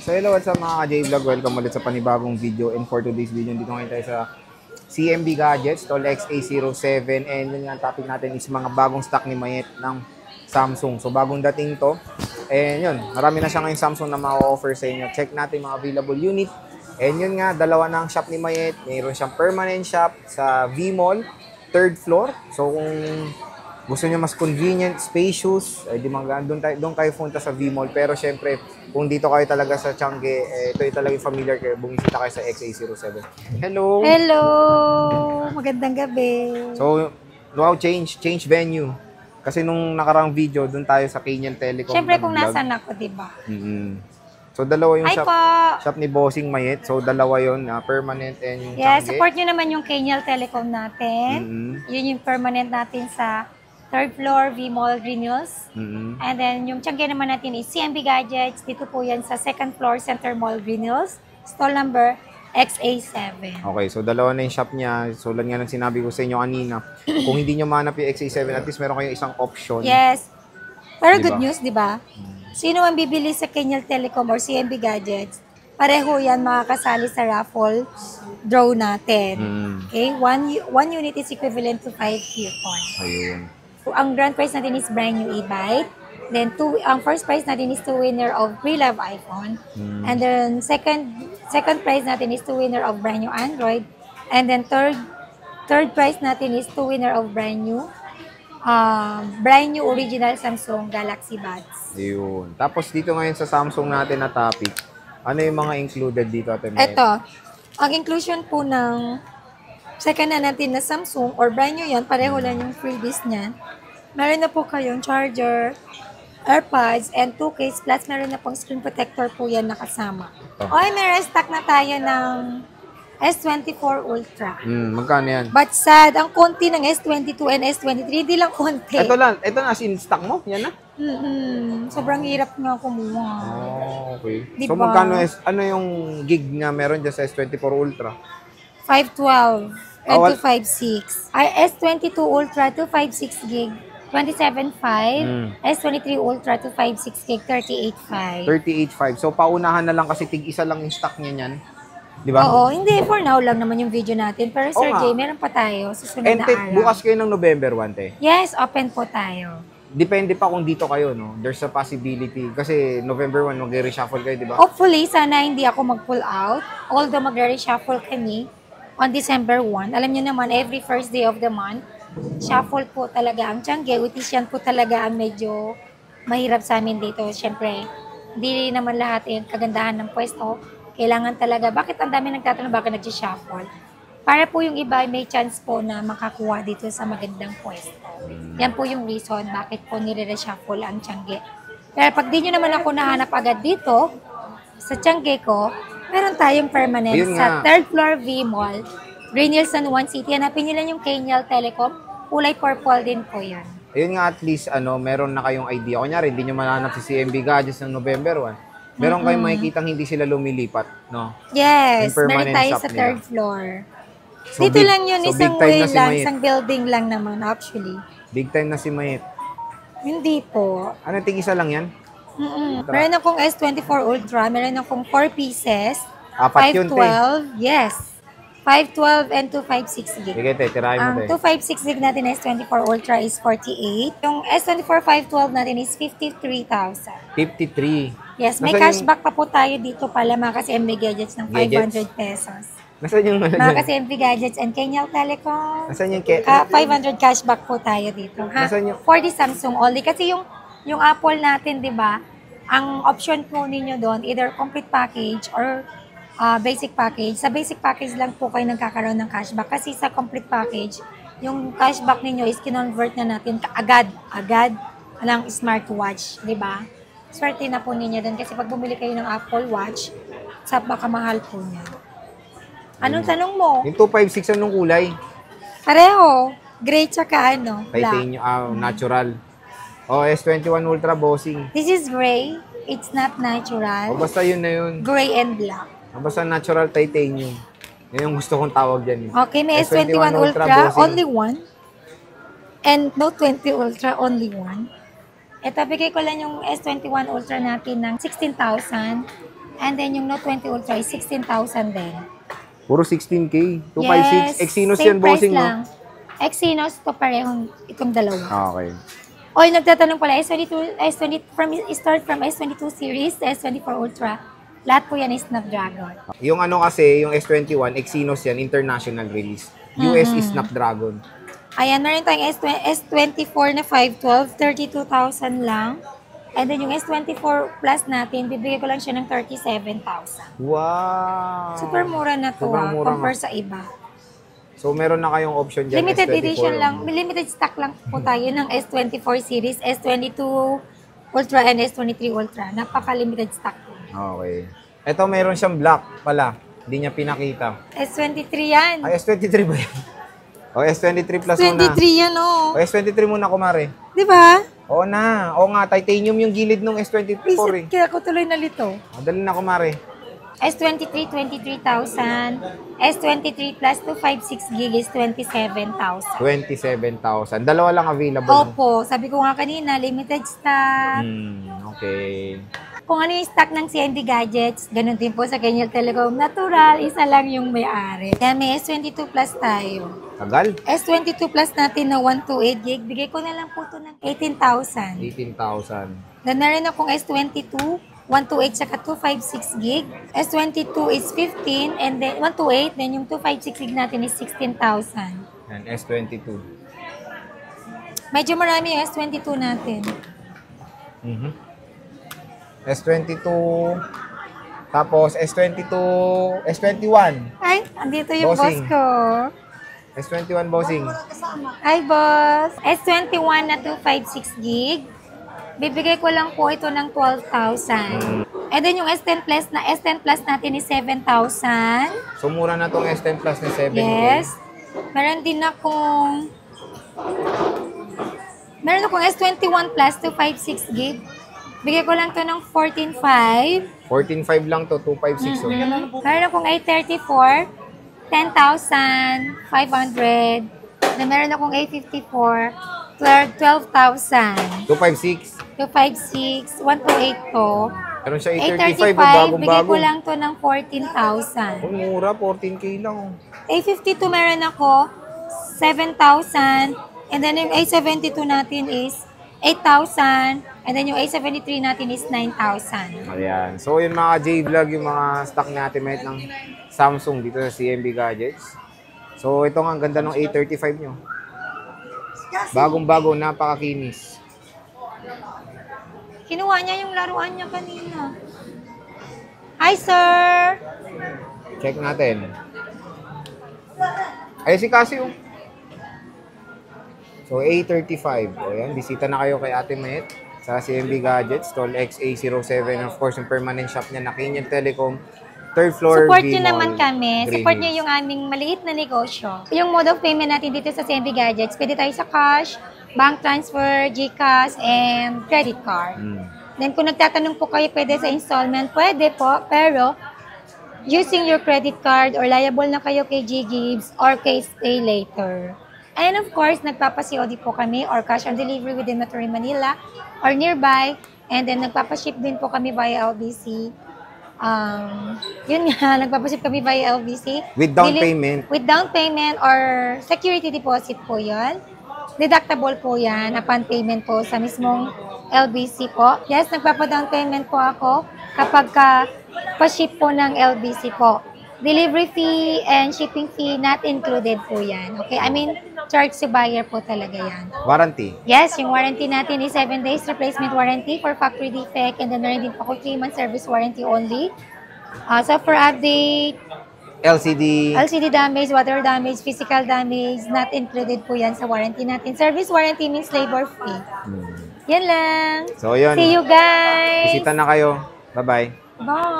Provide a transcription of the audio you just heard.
So hello, what's up mga ka-J-Vlog? Welcome ulit sa panibagong video. And for today's video, dito ngayon tayo sa CMB Gadgets, Tol XA07. And yun nga, topic natin is mga bagong stock ni Mayet ng Samsung. So bagong dating to. And yun, marami na siya ngayong Samsung na ma-offer sa inyo. Check natin mga available unit. And yun nga, dalawa na ang shop ni Mayet. Mayroon siyang permanent shop sa V-Mall, 3rd floor. So kung gusto niyo mas convenient, spacious, di doon kayo punta sa V-Mall. Pero syempre, kung dito kayo talaga sa Changi, ito yung talagang familiar kayo, bumisita kayo sa XA07. Hello! Hello! Magandang gabi. So, wow, change venue. Kasi nung nakarang video, doon tayo sa Kenyan Telecom. Syempre kung nasan ako, diba? So, dalawa yung Hi shop ni Bossing Mayet. So, dalawa yun, permanent and yung yes, Changi. support nyo naman yung Kenyan Telecom natin. Yun yung permanent natin sa 3rd floor, V-Mall, Green Hills. And then, yung Changi naman natin is CMB Gadgets. Dito po yan sa 2nd floor, Center Mall, Green Hills. Stall number XA7. Okay, so dalawa na yung shop niya. So, lang nga nang sinabi ko sa inyo kanina. Kung hindi nyo manap yung XA7, at least meron kayong isang option. Yes. Pero Diba? good news, di ba? Sino man bibili sa Kenyan Telecom or CMB Gadgets, pareho yan makakasali sa raffle draw natin. Okay? One unit is equivalent to 5 coupons. Ayun. So, ang grand prize natin is brand new e-bike. Then, ang first prize natin is 2 winner of pre-love iPhone. And then, second prize natin is 2 winner of brand new Android. And then, third prize natin is 2 winner of brand new original Samsung Galaxy Buds. Ayun. Tapos dito ngayon sa Samsung natin na topic, ano yung mga included dito, Ate Mayet? Ito, ang inclusion po ng second na natin na Samsung or brand new yan, pareho lang yung freebies niyan. Meron na po kayong charger, AirPods, and 2 case, plus meron na pong screen protector po yan nakasama. Okay, may restock na tayo ng S24 Ultra. Magkano yan? But sad, ang konti ng S22 and S23, hindi lang konti. Ito na in stock mo? Yan na? Sobrang hirap nga kumuha. Oh, okay. Diba? So magkano ano yung gig nga meron dyan sa S24 Ultra? 512 and 256. Ay, S22 Ultra, 256 gig. 27.5, S23 Ultra 256 gig, 38.5. 38.5. So paunahan na lang kasi tig-isa lang yung stock niya niyan. Di ba? Oo, hindi. For now lang naman yung video natin. Pero Sir Jay, meron pa tayo susunod And na araw. bukas kayo ng November 1, te. Yes, open po tayo. Depende pa kung dito kayo, no? There's a possibility. Kasi November 1, mag-reshuffle kayo, di ba? Hopefully, sana hindi ako mag-pull out. Although mag-reshuffle kami on December 1. Alam niyo naman, every first day of the month, shuffle po talaga ang Changi. Which is yan po talaga ang medyo mahirap sa amin dito. Siyempre, hindi naman lahat yung kagandahan ng pwesto. Kailangan talaga, bakit ang dami nagtatanong bakit nag-shuffle? Para po yung iba may chance po na makakuha dito sa magandang pwesto. Yan po yung reason bakit po nire-reshuffle ang Changi. Pero pag di nyo naman ako nahanap agad dito, sa Changi ko, meron tayong permanent sa 3rd floor V-Mall, Green Hills, San Juan City. Hanapin nyo lang yung Kenyan Telecom. Kulay purple din po yan. Ayun nga, at least, meron na kayong idea. Kunyari, hindi nyo mananap si CMB Gadgets ng November 1. Meron kayong makikitang hindi sila lumilipat, no? Yes, Yung meron tayo shop sa 3rd floor. So dito lang yun, so isang big time way na si lang, Mayet. isang building lang naman actually. Big time na si Mayet. Hindi po. Ano, tig-isa lang yan? Meron akong S24 Ultra, meron akong 4 pieces. Apat yun, te. 512, yes. 512 and 256 gig. Sige, te, tirahin mo, Ang te. 256 gig natin na S24 Ultra is 48. Yung S24 512 natin is 53,000. 53. Yes, may Nasaan cashback pa po tayo dito pala mga kasi MB Gadgets ng 500 pesos. Nasaan yung Mga kasi MB Gadgets and Kenyan Telecom. Nasaan yung 500 cashback po tayo dito. Ha? Nasaan yung- For the Samsung only. Kasi yung Apple natin, di ba, ang option po ninyo doon, either complete package or basic package. Sa basic package lang po kayo nagkakaroon ng cashback. Kasi sa complete package, yung cashback ninyo is kinonvert na natin agad ng smartwatch. Di ba? Swerte na po ninyo doon. Kasi pag bumili kayo ng Apple Watch, sa baka mahal po niya. Anong tanong mo? Yung 256, anong kulay? Pareho. Gray tsaka black. Titanium, natural. O, S21 Ultra Bossing. This is gray. It's not natural. O, basta yun na yun. Gray and black. O, basta natural titanium. Yun yung gusto kong tawag dyan. Okay, may S21 Ultra, Bossing. only one. And Note 20 Ultra, only one. Ito, bigay ko lang yung S21 Ultra natin ng 16,000. And then yung Note 20 Ultra is 16,000 din. Puro 16K. 256. Yes, Exynos same yan, bossing, price no? lang. Exynos to parehong itong dalawa. Okay. Oy, nagtatanong pala, start from S22 series, S24 Ultra. Lahat po yan is Snapdragon. Yung ano kasi, yung S21, Exynos yan, international release. US is Snapdragon. Ayan, meron tayong S24 na 512, 32,000 lang. And then yung S24 Plus natin, bibigay ko lang siya ng 37,000. Wow! Super mura na to, Sobrang mura compare nga. sa iba. So, meron na kayong option dyan, Limited S24. edition lang, limited stock lang po tayo ng S24 series, S22 Ultra and S23 Ultra. Napaka-limited stock po. Okay. Ito, meron siyang black pala. Hindi niya pinakita. S23 yan. Ay, S23 ba yan? O, S23 Plus muna. 23 yan, oh. O, S23 muna, kumare. Di ba? Oo na. Oo nga, titanium yung gilid ng S24 eh. Reset, kaya ako tuloy nalito. Dali na, kumare. S23, 23,000. S23 Plus 256 gig is 27,000. 27,000. Dalawa lang available. No? Opo, sabi ko nga kanina, limited stock. Okay. Kung ano yung stock ng CNB Gadgets, ganun din po sa Kenyal Telecom. Natural, isa lang yung may-ari. Kaya may S22 Plus tayo. Tagal? S22 Plus natin na 128 gig, bigay ko na lang po ito ng 18,000. 18,000. Then meron akong S22, 128 saka 256 gig. S22 is 15 and then 128, then yung 256 gig natin is 16,000. Yan, S22. Medyo marami yung S22 natin. S22. Tapos S22, S21. Ay, andito yung Bossing. boss ko. S21 bossing. Hi, boss. S21 na 256 gig. Bibigay ko lang po ito ng 12,000. And then yung S10 Plus natin is 7,000. So mura na tong S10 Plus na 7K. Yes. Meron akong S21 Plus 256 gig. Bigay ko lang to ng 14,500. 14,500 lang to, 256. Meron akong A34, 10,500. Then meron akong A54, 12,000. 256. 256, 128 to. Meron siya A35, A35, bigay bagong-bago. ko lang to ng 14,000. Oh, mura, 14K lang. A52 meron ako, 7,000. And then yung A72 natin is 8,000. And then yung A73 natin is 9,000. Ayan. So yun mga J-Vlog, yung mga stock natin may ng Samsung dito sa CMB Gadgets. So ito nga, ang ganda ng A35 nyo. Bagong-bago, napakakinis. Kinuha niya yung laruan niya kanina. Hi, sir! Check natin. Ay, si Casio. So A35. O yan, bisita na kayo kay Ate Met sa CMB Gadgets, Tall XA07. Of course, yung permanent shop niya na Kenyal Telecom, 3rd floor, Support B nyo Mall, naman kami. Green Support Hills. nyo yung aming maliit na negosyo. Yung mode of payment natin dito sa CMB Gadgets, pwede tayo sa cash, bank transfer, GCash, and credit card. Then kung nagtatanong po kayo pwede sa installment, pwede po. Pero using your credit card or liable na kayo kay G-Gives or kay Stay Later. And of course, nagpapa-COD po kami or cash on delivery within Metro Manila or nearby. And then nagpapa-ship din po kami via LBC. Yun nga, nagpapa-ship kami via LBC. With down payment. With down payment or security deposit po yun. Deductible po yan upon payment po sa mismong LBC po. Yes, nagpapa-down payment po ako kapag pa-ship po ng LBC po. Delivery fee and shipping fee not included po yan. Okay, I mean, charge to buyer po talaga yan. Warranty. Yes, yung warranty natin is 7 days replacement warranty for factory defect and then meron din po ako 3 months service warranty only. Software update, LCD damage, water damage, physical damage, not included po yan sa warranty natin. Service warranty means labor free. Yan lang. So yun. See you guys! Bisita na kayo. Bye-bye. Bye!